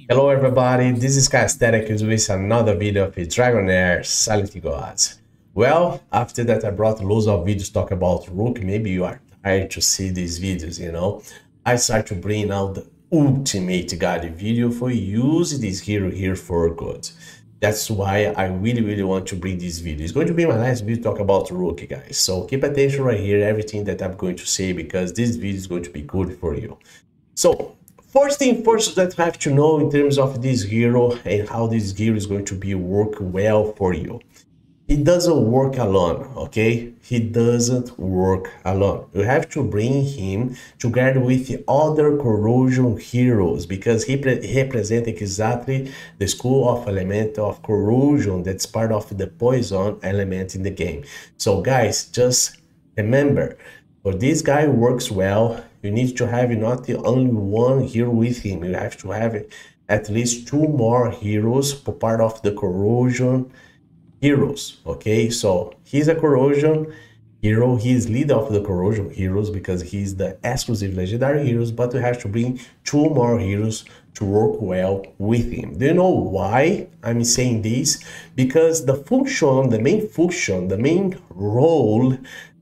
Hello everybody, this is Castatic with another video of Dragonheir Silent Gods. Well, after that I brought loads of videos talk about Rook. Maybe you are tired to see these videos, you know. I start to bring out the ultimate god video for use this hero here for good. That's why I really want to bring this video. It's going to be my last video talk about Rook, guys. So keep attention right here, everything that I'm going to say, because this video is going to be good for you. So first thing first that you have to know in terms of this hero and how this hero is going to be work well for you. He doesn't work alone, okay? He doesn't work alone. You have to bring him together with the other corrosion heroes, because he represents exactly the school of element of corrosion that's part of the poison element in the game. So guys, just remember, for this guy works well, you need to have not the only one hero with him. You have to have at least two more heroes for part of the corrosion heroes. Okay, so he's a corrosion hero. He's leader of the corrosion heroes because he's the exclusive legendary heroes, but you have to bring two more heroes to work well with him. Do you know why I'm saying this? Because the function, the main role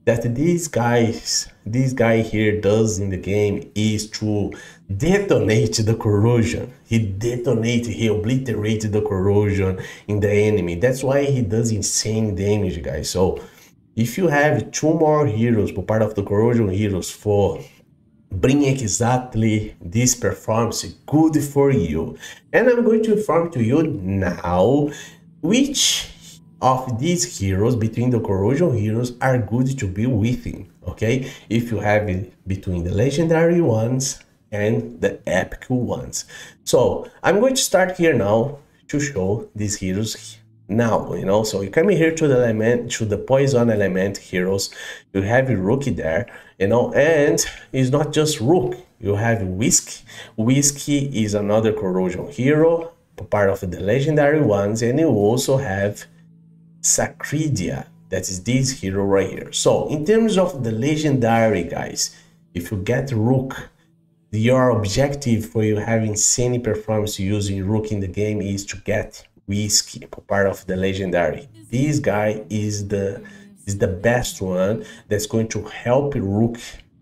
that this guy here does in the game is to detonate the corrosion. He obliterates the corrosion in the enemy. That's why he does insane damage, guys. So if you have two more heroes for part of the corrosion heroes for bring exactly this performance, good for you. And I'm going to inform to you now which of these heroes between the corrosion heroes are good to be with him. Okay, if you have it between the legendary ones and the epic ones. So I'm going to start here now to show these heroes now, you know. So you come here to the element, to the poison element heroes. You have Rook there, you know, and it's not just Rook. You have Whiskey. Whiskey is another corrosion hero, part of the legendary ones, and you also have Sacridia, that is this hero right here. So in terms of the legendary, guys, if you get Rook, your objective for you having insane performance using Rook in the game is to get Whiskey, part of the legendary. This guy is the best one that's going to help Rook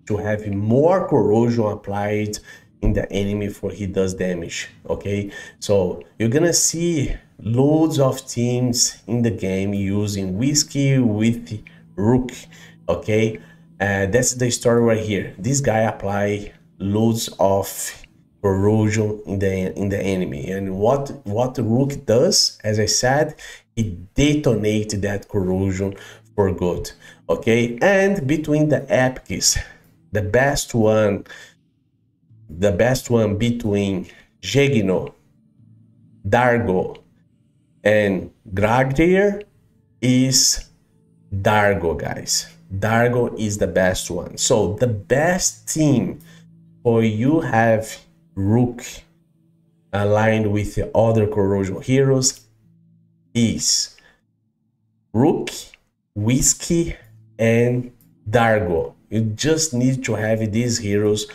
to have more corrosion applied in the enemy for he does damage. Okay, so you're gonna see loads of teams in the game using Whiskey with Rook. Okay, that's the story right here. This guy apply loads of corrosion in the enemy, and what Rook does, as I said, it detonates that corrosion for good. Okay, and between the epics, the best one between Jegno, Dargo, and Dragonheir is Dargo, guys. Dargo is the best one. So the best team for you have Rook aligned with the other corrosion heroes is Rook, Whiskey, and Dargo. You just need to have these heroes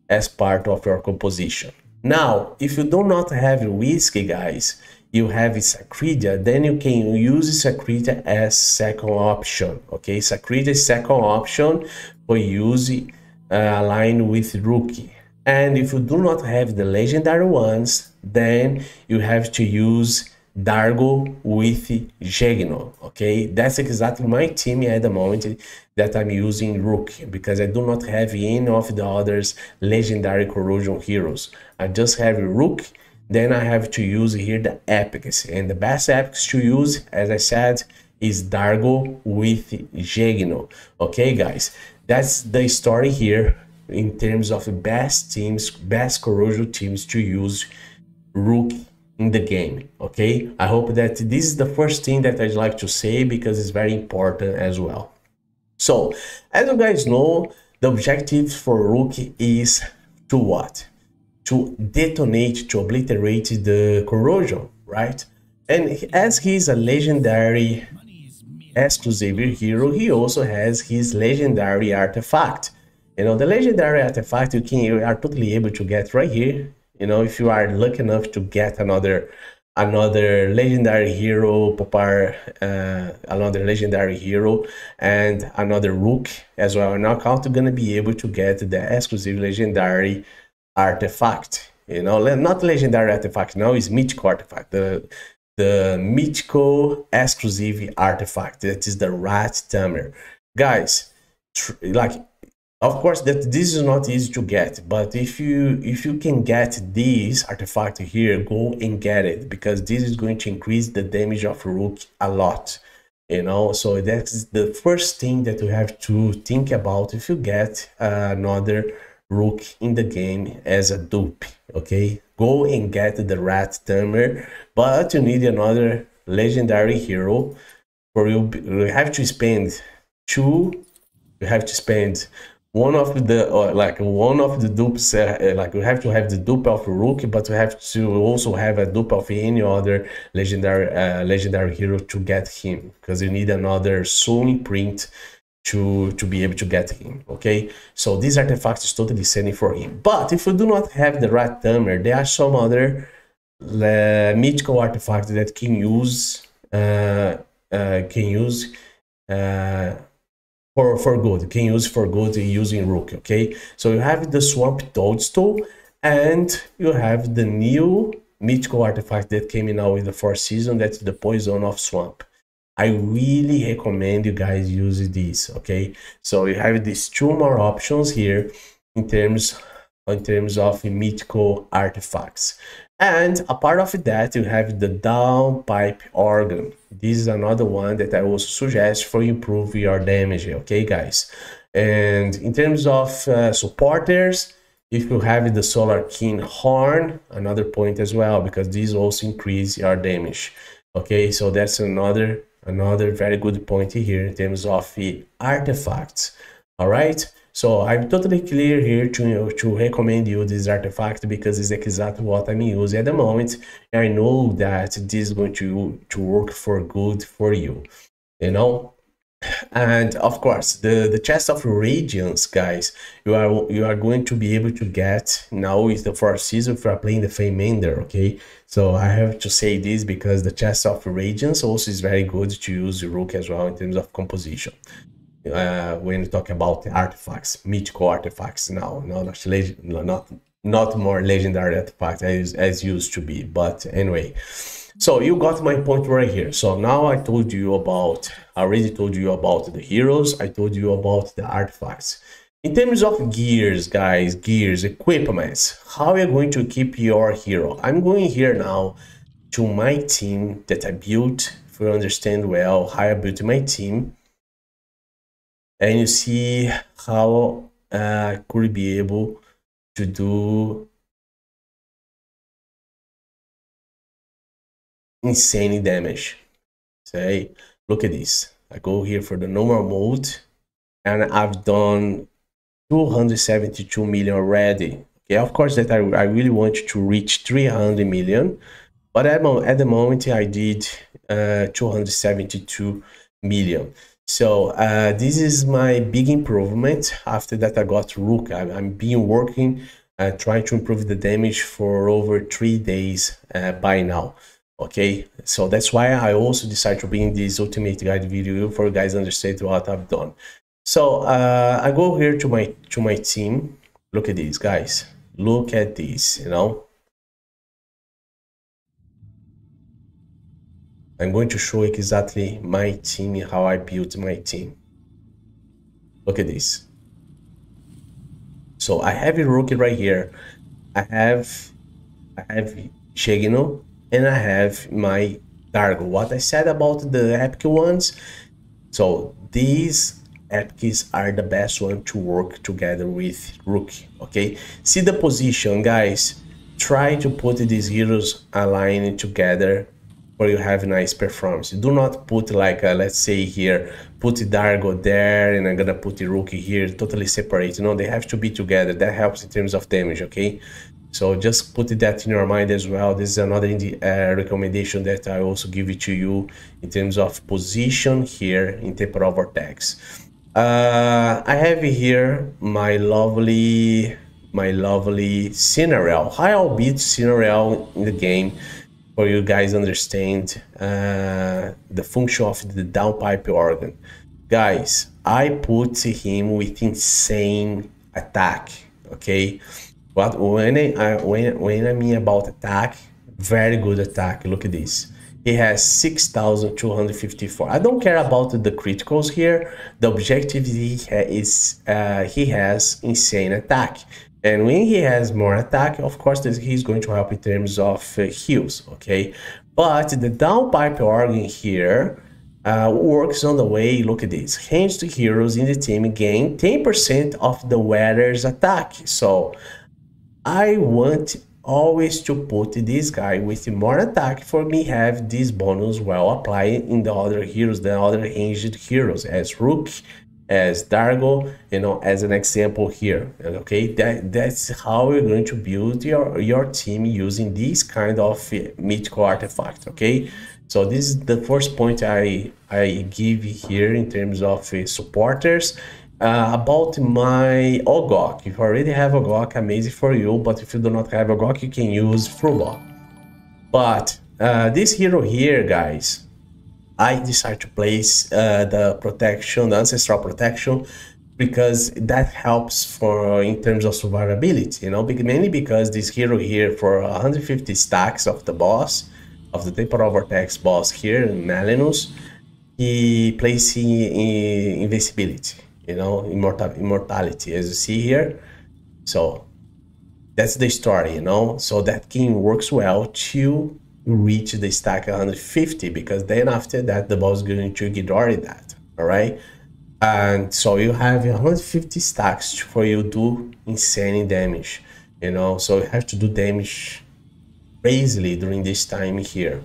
as part of your composition. Now, if you do not have Whiskey, guys, you have Sacridia, then you can use Sacridia as second option. Okay, Sacridia is second option for using aligned with Rookie. And if you do not have the legendary ones, then you have to use Dargo with Jegno. Okay, that's exactly my team at the moment that I'm using Rook, because I do not have any of the others legendary corrosion heroes. I just have Rook. Then I have to use here the epics, and the best epics to use, as I said, is Dargo with Jegno. Okay, guys, that's the story here in terms of best teams, best corrosion teams to use Rook in the game. Okay, I hope that this is the first thing that I'd like to say, because it's very important as well. So as you guys know, the objective for Rook is to what? To detonate, to obliterate the corrosion, right? And as he's a legendary exclusive hero, he also has his legendary artifact. You know, the legendary artifact you are totally able to get right here you know, if you are lucky enough to get another legendary hero, another legendary hero, and another Rook as well, knockout, you're gonna be able to get the exclusive legendary artifact. You know, not legendary artifact. Now it's mythical artifact. The mythical exclusive artifact, that is the rat tamer. Guys, like, of course that this is not easy to get, but if you can get this artifact here, go and get it, because this is going to increase the damage of Rook a lot, you know. So that's the first thing that you have to think about if you get another Rook in the game as a dupe. Okay, go and get the rat tamer, but you need another legendary hero. For you have to spend one of the one of the dupes, like you have to have the dupe of Rook, but you have to also have a dupe of any other legendary hero to get him, because you need another soul imprint to be able to get him. Okay, so this artifact is totally selling for him. But if you do not have the rat tamer, there are some other mythical artifacts that can use for good, can use for good using Rook. Okay, so you have the swamp toadstool, and you have the new mythical artifact that came in now with the 4th season, that's the poison of swamp. I really recommend you guys use this. Okay, so you have these 2 more options here in terms of mythical artifacts. And a part of that, you have the OhtkBpMHRg. This is another one that I also suggest for improve your damage. Okay, guys. And in terms of supporters, if you have the Solar King Horn, another point as well, because these also increase your damage. Okay, so that's another very good point here in terms of the artifacts. All right, so I'm totally clear here to recommend you this artifact, because it's exactly what I'm using at the moment. I know that this is going to work for good for you, you know. And of course, the chest of radiance, guys, you are going to be able to get now with the 4th season if you are playing the Feymander. Okay, so I have to say this because the chest of radiance also is very good to use Rook as well in terms of composition. When you talk about artifacts, mythical artifacts now, not more legendary artifacts as used to be. But anyway, so you got my point right here. So now I already told you about the heroes. I told you about the artifacts. In terms of gears, guys, equipments, how are you going to keep your hero? I'm going here now to my team that I built. If you understand well how I built my team, and you see how I could be able to do insane damage. Say, look at this. I go here for the normal mode, and I've done 272 million already. Okay, of course that I really want to reach 300 million, but at the moment I did 272 million. So this is my big improvement. After that I got Rook. I'm been working trying to improve the damage for over 3 days by now. Okay, so that's why I also decided to bring this ultimate guide video for you guys to understand what I've done. So I go here to my team. Look at this, guys. Look at this, you know. I'm going to show exactly my team, how I built my team. Look at this. So I have a Rook right here. I have Shigino, and I have my Dargo. What I said about the epic ones, so these epics are the best one to work together with Rook. Okay, see the position, guys. Try to put these heroes aligned together where you have nice performance. Do not put like let's say here, put Dargo there and I'm gonna put the Rook here, totally separate. You know, they have to be together. That helps in terms of damage. Okay, so just put that in your mind as well. This is another recommendation that I also give it to you in terms of position here in Temporal Vortex. I have here my lovely my lovely Cinerel. I'll beat Cinerel in the game for you guys understand the function of the downpipe organ. Guys, I put him with insane attack, okay? But when I mean about attack, very good attack. Look at this. He has 6,254. I don't care about the criticals here. The objective is he has insane attack. And when he has more attack, of course, he's going to help in terms of heals, okay? But the downpipe organ here works on the way, look at this. Ranged heroes in the team gain 10% of the wearer's attack. So I want always to put this guy with more attack for me have this bonus well applied in the other heroes, the other ranged heroes, as Rook, as Dargo, you know, as an example here. Okay, that's how we're going to build your team using this kind of mythical artifact. Okay, so this is the first point I give here in terms of supporters. About my OhtkBpMHRg, if you already have OhtkBpMHRg, amazing for you, but if you do not have OhtkBpMHRg, you can use FruBot. But this hero here, guys, I decided to place the protection, the ancestral protection, because that helps for in terms of survivability, you know, mainly because this hero here for 150 stacks of the boss, of the Temporal Vortex boss here, Melanus, he plays invincibility, you know, immortality, as you see here. So that's the story, you know, so that king works well to reach the stack 150, because then after that the boss is going to ignore that. All right, and so you have 150 stacks for you to do insane damage, you know, so you have to do damage crazily during this time here,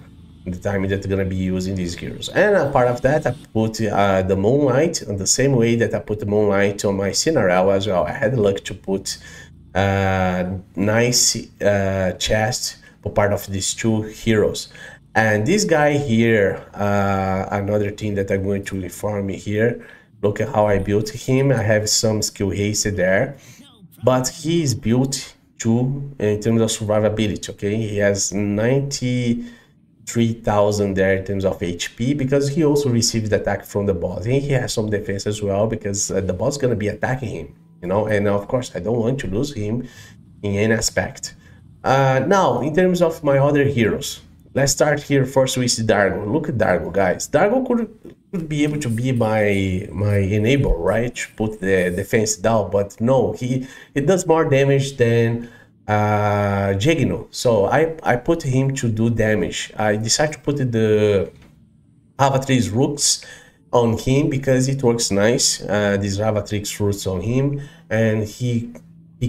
the time that you're going to be using these heroes. And a part of that, I put the Moonlight in the same way that I put the Moonlight on my Cinerel as well. I had the luck to put nice chest for part of these two heroes. And this guy here, another thing that I'm going to inform you here, look at how I built him. I have some skill haste there, but he is built to, in terms of survivability, okay? He has 93,000 there in terms of HP, because he also receives the attack from the boss. And he has some defense as well, because the boss is going to be attacking him, you know? And of course, I don't want to lose him in any aspect. Now, in terms of my other heroes, let's start here first with Dargo. Look at Dargo, guys. Dargo could be able to be my enable, right? To put the defense down, but no, he does more damage than Jegno. So I put him to do damage. I decided to put the Lavatrix Rooks on him because it works nice. These Lavatrix Roots on him, and he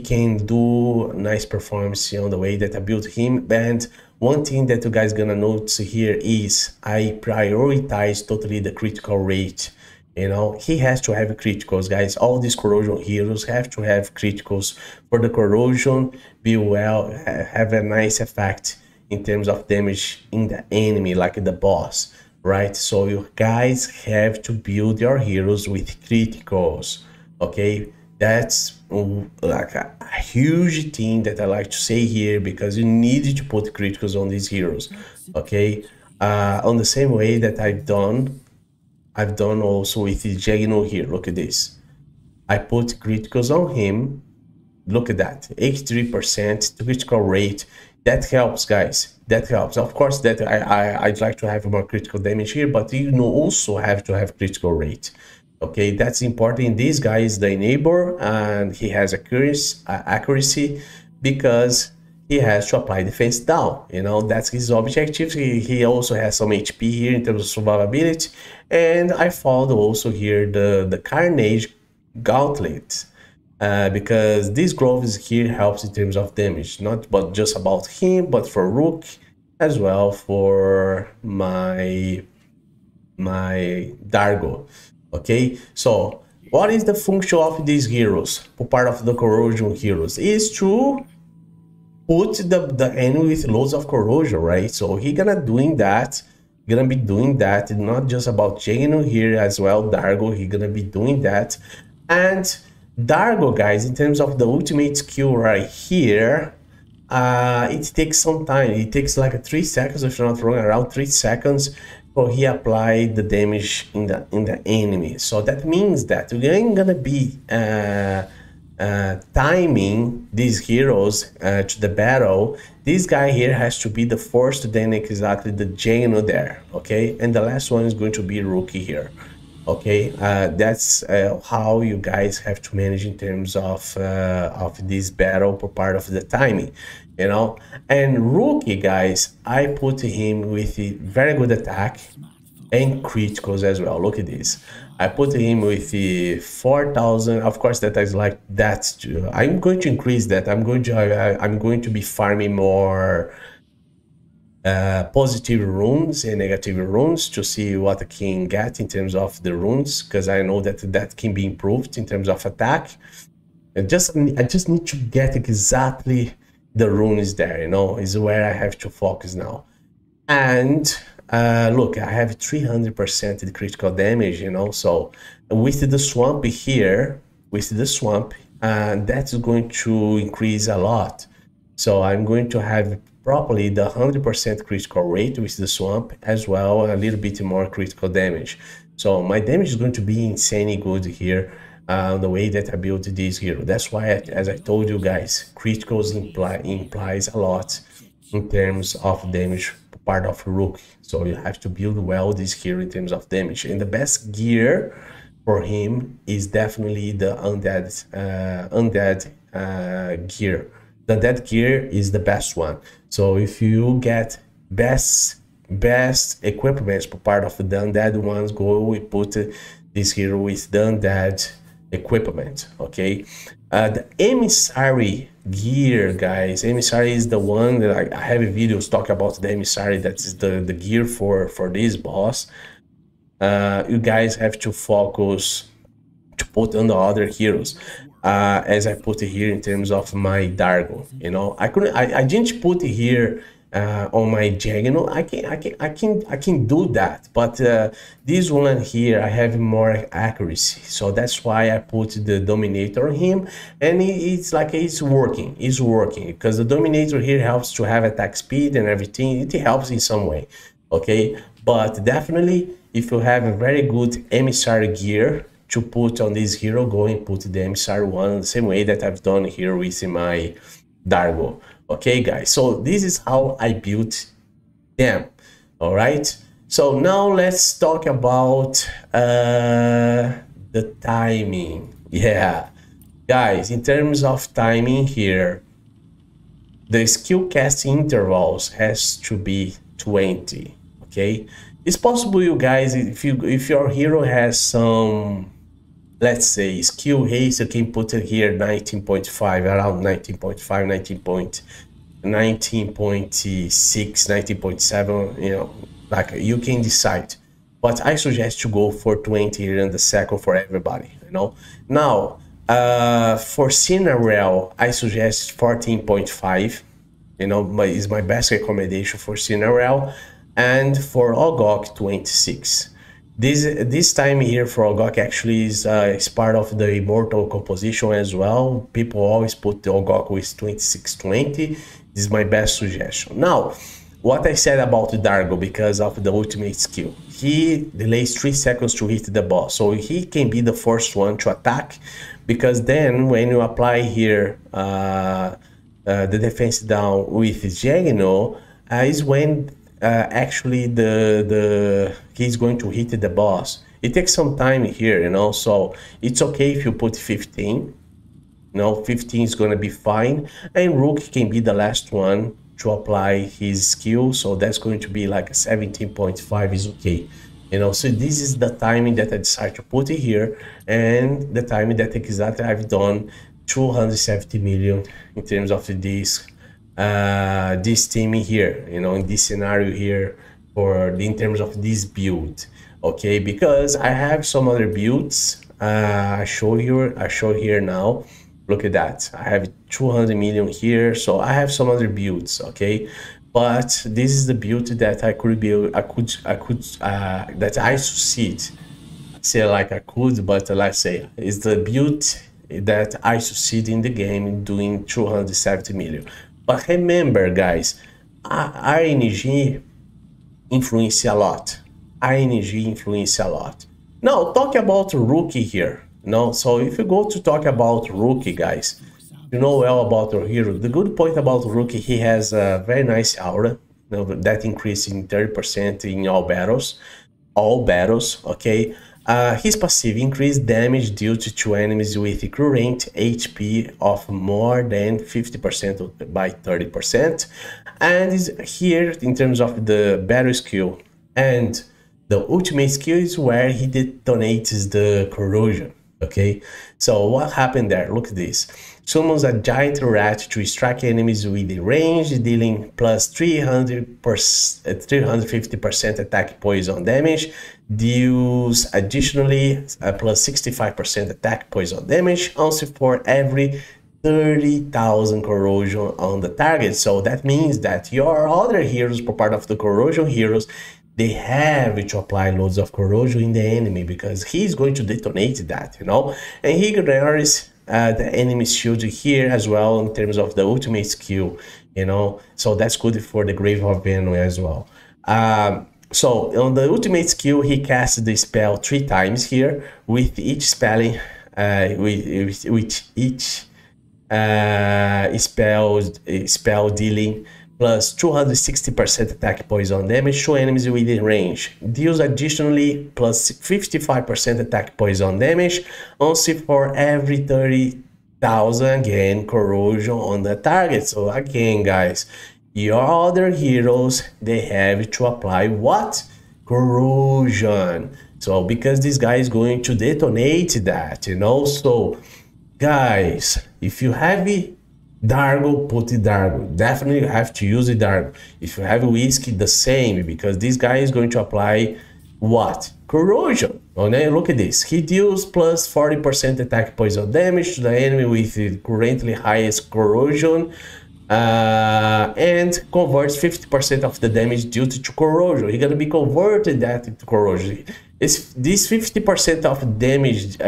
can do nice performance on the way that I built him. And one thing that you guys gonna notice here is I prioritize totally the critical rate. You know, he has to have criticals, guys. All these corrosion heroes have to have criticals for the corrosion be well, have a nice effect in terms of damage in the enemy, like the boss, right? So you guys have to build your heroes with criticals, okay? That's like a huge thing that I like to say here, because you need to put criticals on these heroes, okay? On the same way that I've done also with the Jegno here. Look at this. I put criticals on him. Look at that, 83% critical rate. That helps, guys. That helps. Of course, that I'd like to have more critical damage here, but you also have to have critical rate. Okay, that's important. This guy is the enabler, and he has accuracy because he has to apply defense down. You know, that's his objective. He also has some HP here in terms of survivability. And I followed also here the Carnage Gauntlet, because this gloves here helps in terms of damage, not but just about him, but for Rook as well, for my Dargo. Okay, so what is the function of these heroes for part of the corrosion heroes? Is to put the enemy with loads of corrosion, right? So he gonna be doing that, not just about Jegno here as well, Dargo, he gonna be doing that. And Dargo, guys, in terms of the ultimate skill right here, it takes some time. It takes like 3 seconds, if I'm not wrong, around 3 seconds for he apply the damage in the enemy. So that means that we ain't gonna be timing these heroes to the battle. This guy here has to be the first, then exactly the Jano there, okay? And the last one is going to be Rookie here. Okay, that's how you guys have to manage in terms of this battle for part of the timing, you know. And Rookie, guys, I put him with a very good attack and criticals as well. Look at this. I put him with the 4,000. Of course, that is like that. I'm going to increase that. I'm going to be farming more positive runes and negative runes to see what I can get in terms of the runes, because I know that can be improved in terms of attack. I just need to get exactly the runes there, you know, is where I have to focus now. And look, I have 300% critical damage, you know, so with the swamp here, that's going to increase a lot. So I'm going to have properly the 100% critical rate with the swamp, as well a little bit more critical damage. So my damage is going to be insanely good here, the way that I built this hero. That's why, as I told you guys, criticals implies a lot in terms of damage part of Rook. So you have to build well this hero in terms of damage. And the best gear for him is definitely the undead gear. The undead gear is the best one. So if you get best equipment for part of the undead ones, we put this hero with the undead equipment. Okay, the emissary gear, guys. Emissary is the one that I have videos talk about. The emissary, that is the gear for this boss. You guys have to focus to put on the other heroes, as I put it here in terms of my Dargo. You know, I didn't put it here on my Jagno. I can do that, but this one here I have more accuracy, so that's why I put the Dominator on him, and it's like it's working because the Dominator here helps to have attack speed and everything. It helps in some way, okay? But definitely, if you have a very good emissary gear to put on this hero, go and put the emissary one the same way that I've done here with my Dargo. Okay, guys, so this is how I built them. All right, so now let's talk about the timing. Yeah, guys, in terms of timing here, the skill casting intervals has to be 20. Okay, it's possible, you guys, if your hero has some, let's say, skill haste, you can put it here 19.5, around 19.5, 19.6, 19.7, you know, like you can decide. But I suggest to go for 20 here in the second for everybody, you know. Now, for Cinderella, I suggest 14.5, you know, is my best recommendation for Cinderella, and for OhtkBpMHRg 26. This time here for OhtkBpMHRg actually is part of the immortal composition as well. People always put the OhtkBpMHRg with 2620. This is my best suggestion. Now, what I said about the Dargo, because of the ultimate skill, he delays 3 seconds to hit the boss, so he can be the first one to attack, because then when you apply here the defense down with Jagno, is when actually he's going to hit the boss. It takes some time here, you know, so it's okay if you put 15. No, 15 is gonna be fine, and Rook can be the last one to apply his skill, so that's going to be like a 17.5 is okay, you know. So this is the timing that I decided to put it here, and the timing that exactly I've done 270 million in terms of this team here, you know, in this scenario here, in terms of this build. Okay, because I have some other builds. I show here now. Look at that, I have 200 million here, so I have some other builds, okay? But this is the build that I could build, that I succeed. Say like I could, but let's say is the build that I succeed in the game doing 270 million. But remember, guys, RNG influence a lot. RNG influence a lot. Now, talk about Rookie here. So if you go to talk about Rookie, guys, you know well about your hero. The good point about Rookie, he has a very nice aura. That increasing 30% in all battles, okay. His passive increased damage due to enemies with current HP of more than 50% by 30%, and is here in terms of the battle skill, and the ultimate skill is where he detonates the corrosion. Okay, so what happened there? Look at this. Summons a giant rat to strike enemies within range, dealing plus 350% attack poison damage. Deals additionally plus 65% attack poison damage, also for every 30,000 corrosion on the target. So that means that your other heroes, for part of the corrosion heroes, they have to apply loads of corrosion in the enemy because he's going to detonate that, and he ignores the enemy shield here as well in terms of the ultimate skill, so that's good for the Grave of Venom as well. So on the ultimate skill, he casts the spell 3 times here, with each spelling, with each spell dealing plus 260% attack poison damage to enemies within range. Deals additionally plus 55% attack poison damage, also for every 30,000 again corrosion on the target. So again, guys, your other heroes, they have to apply what? Corrosion. So because this guy is going to detonate that, so guys, if you have Dargo, put it Dargo. Definitely you have to use it Dargo. If you have Whiskey, the same, because this guy is going to apply what? Corrosion. Okay, look at this. He deals plus 40% attack poison damage to the enemy with the currently highest corrosion, and converts 50% of the damage due to corrosion. You're gonna be converted that into corrosion. This 50% of damage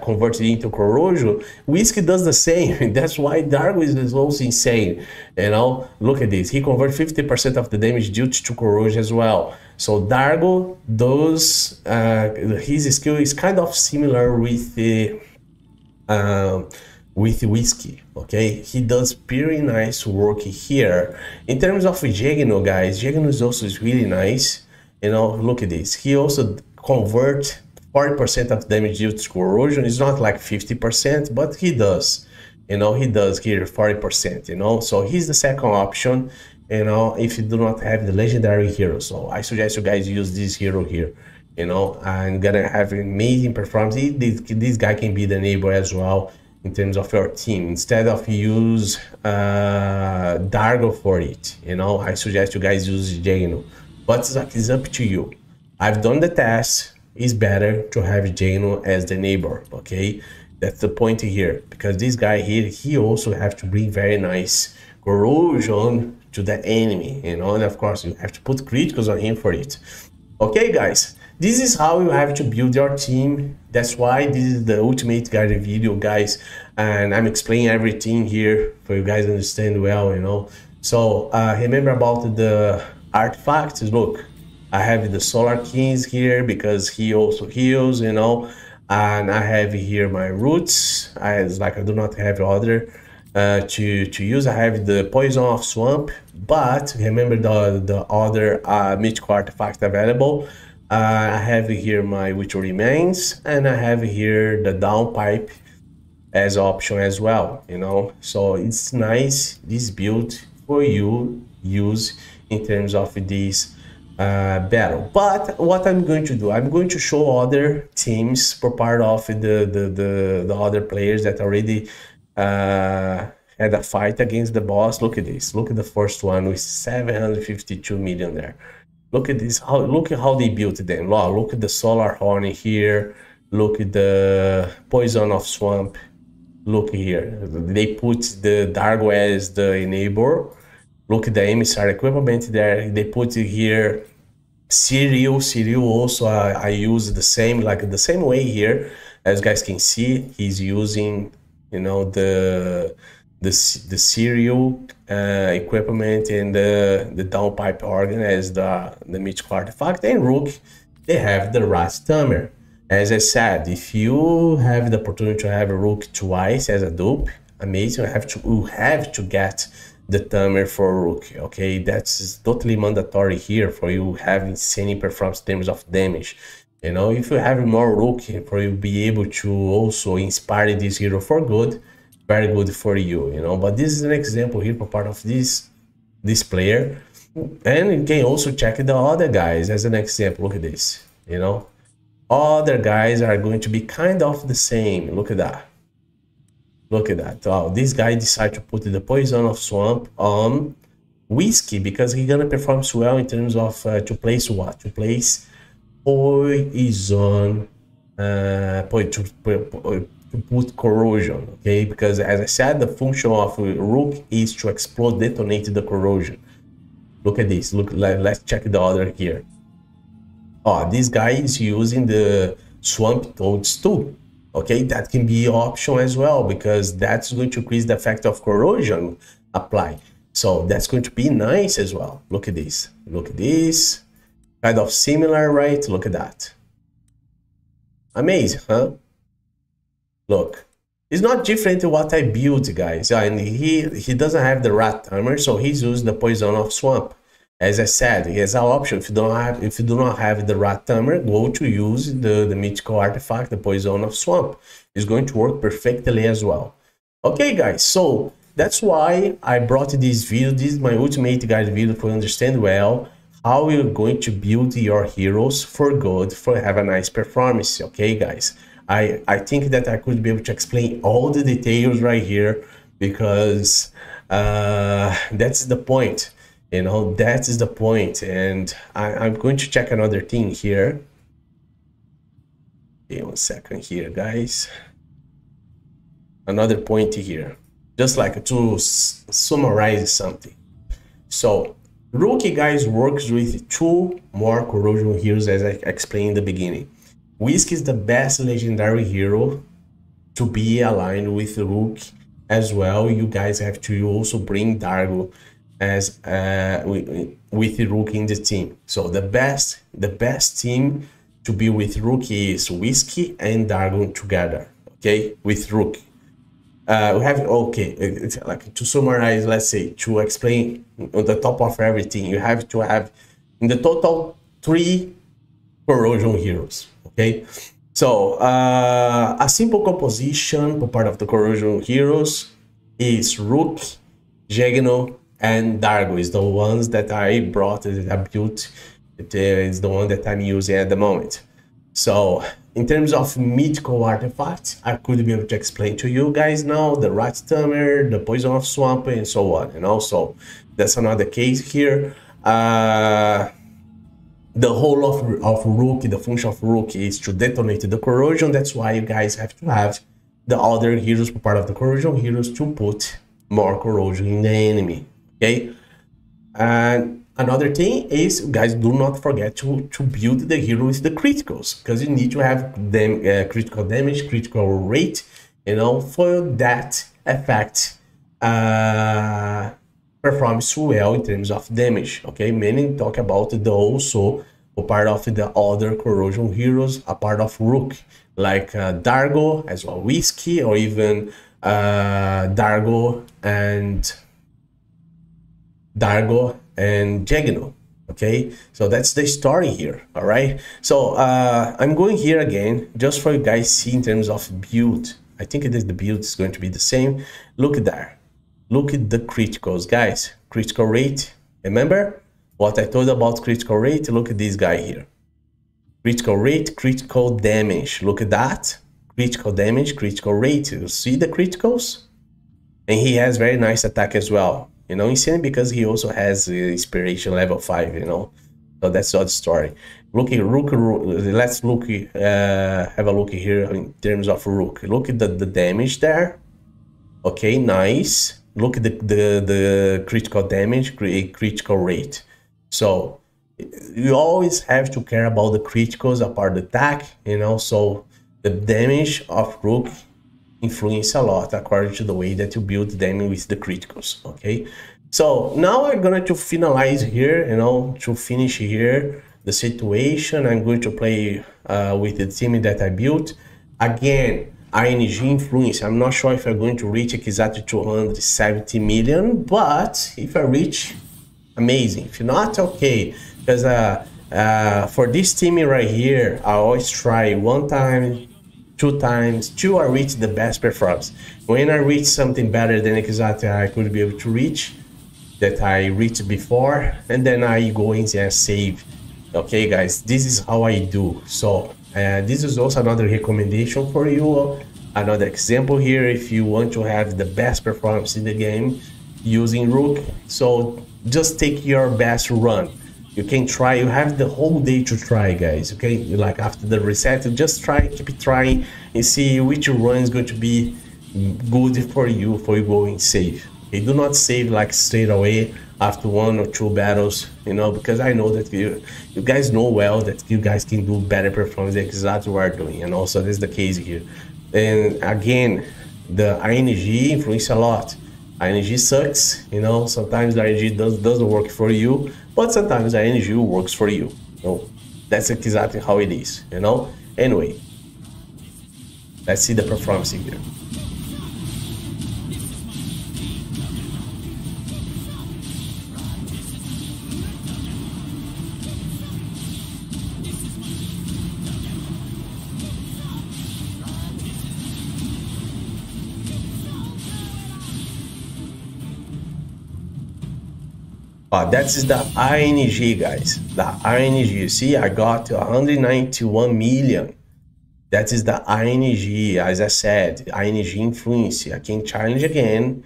converted into corrosion, Whiskey does the same. That's why Dargo is also insane. Look at this. He converts 50% of the damage due to corrosion as well. So Dargo does his skill is kind of similar with the Whiskey. Okay, he does pretty nice work here. In terms of Gegno, guys, Gegno is also really nice. Look at this. He also convert 40% of damage due to corrosion. It's not like 50%, but he does. He does here 40%. So he's the second option. If you do not have the legendary hero, so I suggest you guys use this hero here. And gonna have amazing performance. This guy can be the neighbor as well in terms of your team. Instead of use Dargo for it, I suggest you guys use Gegno. But it's up to you. I've done the test. It's better to have Gegno as the neighbor, okay? That's the point here, because this guy here, he also have to bring very nice corrosion to the enemy, and of course you have to put criticals on him for it. Okay, guys, this is how you have to build your team. That's why this is the ultimate guide video, guys, and I'm explaining everything here for you guys to understand well, So remember about the artifacts. Look, I have the Solar Kings here because he also heals, and I have here my roots. I do not have other to use. I have the Poison of Swamp, but remember the other mythical artifact available. I have here my Which Remains, and I have here the Downpipe as option as well, So it's nice, this build for you use in terms of this battle. But what I'm going to do, I'm going to show other teams for part of the other players that already had a fight against the boss. Look at this. Look at the first one with 752 million there. Look at this. Look at how they built them. Look at the Solar Horn here. Look at the Poison of Swamp. Look here. They put the Dargo as the enabler. Look at the emissary equipment there. They put it here. Cyril also I use the same way here. As you guys can see, he's using you know, the serial equipment and the downpipe organ as the mythical artifact, and Rook, they have the Rat Tamer. As I said, if you have the opportunity to have a Rook twice as a dupe, amazing. You have to get the Tamer for Rook. Okay, that's totally mandatory here for you have insane performance in terms of damage. You know, if you have more Rook for you be able to also inspire this hero for good, very good for you. You know, but this is an example here for part of this player, and you can also check the other guys as an example. Look at this. You know, other guys are going to be kind of the same. Look at that. Look at that. Oh, this guy decided to put the Poison of Swamp on Whiskey because he's gonna perform well in terms of to place what? To place Poison, to put Corrosion, okay? Because as I said, the function of Rook is to explode, detonate the Corrosion. Look at this. Look, let's check the other here. Oh, this guy is using the Swamp Toads too. Okay, that can be an option as well because that's going to increase the effect of corrosion apply. So that's going to be nice as well. Look at this. Look at this. Kind of similar, right? Look at that. Amazing, huh? Look. It's not different to what I built, guys. And he doesn't have the Rat Tamer, so he's using the Poison of Swamp. As I said, he has an option. If you do not have the Rat Tamer, go to use the mythical artifact, the Poison of Swamp. It's going to work perfectly as well. Okay, guys, so that's why I brought this video. This is my ultimate guide video to understand well how you're going to build your heroes for good, for have a nice performance. Okay, guys, I think that I could be able to explain all the details right here because that's the point. You know, that is the point. And I'm going to check another thing here. Okay, 1 second here, guys. Another point here, just like to summarize something. So, Rookie, guys, works with 2 more corrosion heroes as I explained in the beginning. Whiskey is the best legendary hero to be aligned with Rook as well. You guys have to also bring Dargo as with Rook in the team. So the best team to be with Rook is Whiskey and Dargo together. Okay, with Rook. We have, okay, it's like to summarize, let's say, to explain on the top of everything, you have to have in the total 3 corrosion heroes. Okay, so a simple composition for part of the corrosion heroes is Rook, Jegno, and Dargo is the ones that I brought, I built. It is the one that I'm using at the moment. So in terms of mythical artifacts, I could be able to explain to you guys now the Rat Tamer, the Poison of Swamp, and so on. And also that's another case here. The whole of Rook, the function of Rook is to detonate the corrosion. That's why you guys have to have the other heroes for part of the corrosion heroes to put more corrosion in the enemy. Okay, and another thing is, guys, do not forget to build the hero with the criticals, because you need to have them critical damage, critical rate, you know, for that effect performs well in terms of damage. Okay, many talk about the also a part of the other corrosion heroes, a part of Rook, like Dargo as well, Whiskey, or even Dargo and Jegno. Okay, so that's the story here. All right, so I'm going here again just for you guys see in terms of build. I think it is the build is going to be the same. Look at there, look at the criticals, guys. Critical rate, remember what I told about critical rate? Look at this guy here, critical rate, critical damage. Look at that, critical damage, critical rate. You see the criticals, and he has very nice attack as well. You know, insane because he also has inspiration level 5, you know. So that's the other story. Rook, let's look, have a look here in terms of Rook. Look at the damage there. Okay, nice. Look at the critical damage, critical rate. So you always have to care about the criticals apart the attack, you know. So the damage of Rook influence a lot according to the way that you build them with the criticals. Okay, so now I'm going to finalize here, you know, to finish here the situation. I'm going to play with the team that I built. Again, ING influence, I'm not sure if I'm going to reach exactly 270 million, but if I reach, amazing. If not, okay, because for this team right here, I always try 1 time, 2 times, till I reach the best performance. When I reach something better than exactly I could be able to reach, that I reached before, and then I go in and save. Okay guys, this is how I do. So this is also another recommendation for you, another example here. If you want to have the best performance in the game using Rook, so just take your best run. You can try, you have the whole day to try, guys. Okay, like after the reset, you just try, keep trying and see which run is going to be good for you going save. Okay, do not save like straight away after 1 or 2 battles, you know, because I know that you guys know well that you guys can do better performance. That's exactly what we're doing, and also this is the case here. And again, the ING influence a lot. ING sucks, you know, sometimes the ING doesn't work for you, but sometimes the ING works for you. So that's exactly how it is, you know. Anyway, let's see the performance here. That is the ING, guys. The ING. You see, I got 191 million. That is the ING. As I said, ING influence. I can challenge again,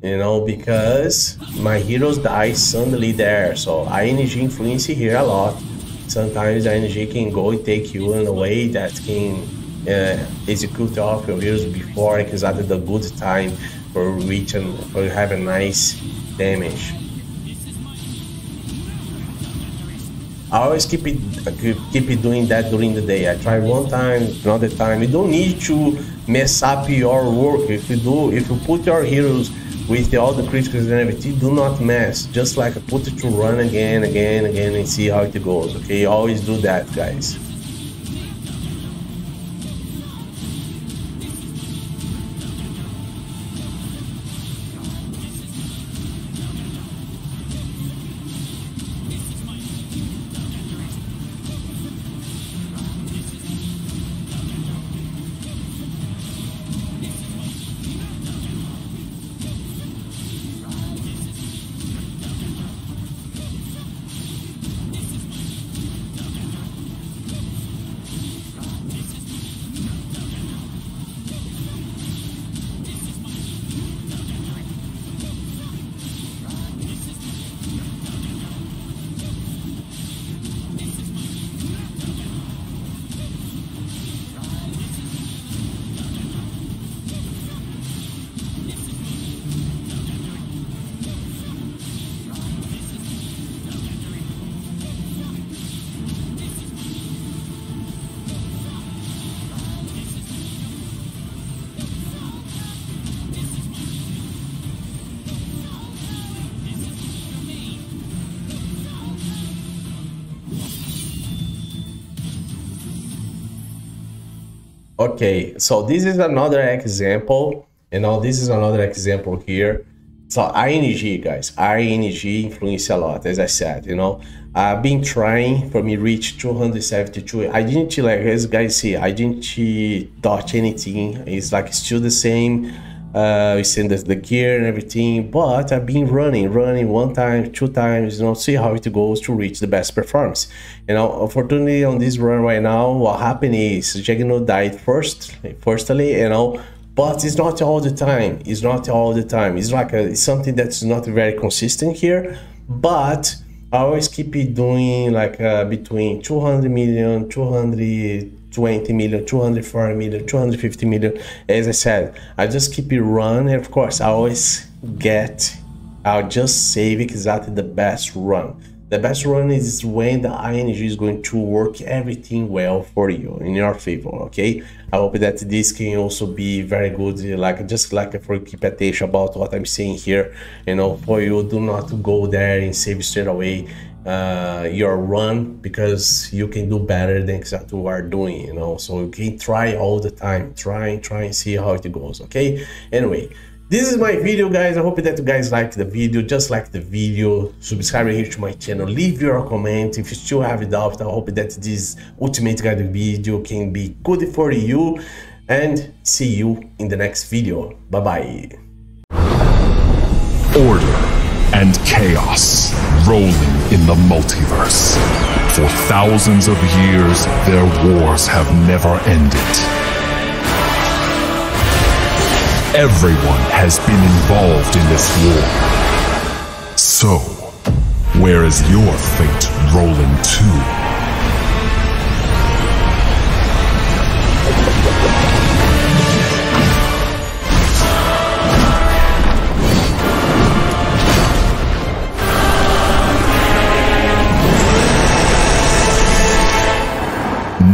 you know, because my heroes die suddenly there. So ING influence here a lot. Sometimes ING can go and take you in a way that can execute off your heroes before exactly the good time for reaching, for have a nice damage. I always keep doing that during the day. I try 1 time, another time. You don't need to mess up your work. If you put your heroes with all the criticals and everything, do not mess. Just like put it to run again, and see how it goes. Okay, always do that, guys. Okay, so this is another example, and now this is another example here. So ING, guys, ING influence a lot, as I said, you know. I've been trying for me reach 272. I didn't, like, as guys see, I didn't dodge anything. It's like still the same. We send the gear and everything, but I've been running 1 time, 2 times, you know, see how it goes to reach the best performance. You know, unfortunately on this run right now, what happened is Juggernaut died firstly, you know, but it's not all the time. It's not all the time. It's like it's something that's not very consistent here, but I always keep it doing like between 200 million, 220 million, 240 million, 250 million. As I said, I just keep it run, and of course I'll just save exactly the best run. The best run is when the ING is going to work everything well for you, in your favor, okay? I hope that this can also be very good, like just like for keep attention about what I'm saying here, you know, for you do not go there and save straight away your run, because you can do better than exactly what you are doing, you know. So you can try all the time, try and see how it goes, okay? Anyway, this is my video, guys. I hope that you guys like the video. Just like the video, subscribe here to my channel, leave your comment. If you still have a doubt, I hope that this ultimate guide video can be good for you, and see you in the next video. Bye bye. Order and chaos rolling in the multiverse. For thousands of years, their wars have never ended. Everyone has been involved in this war. So, where is your fate rolling to?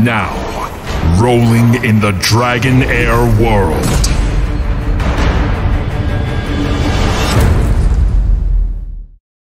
Now, rolling in the Dragonheir world.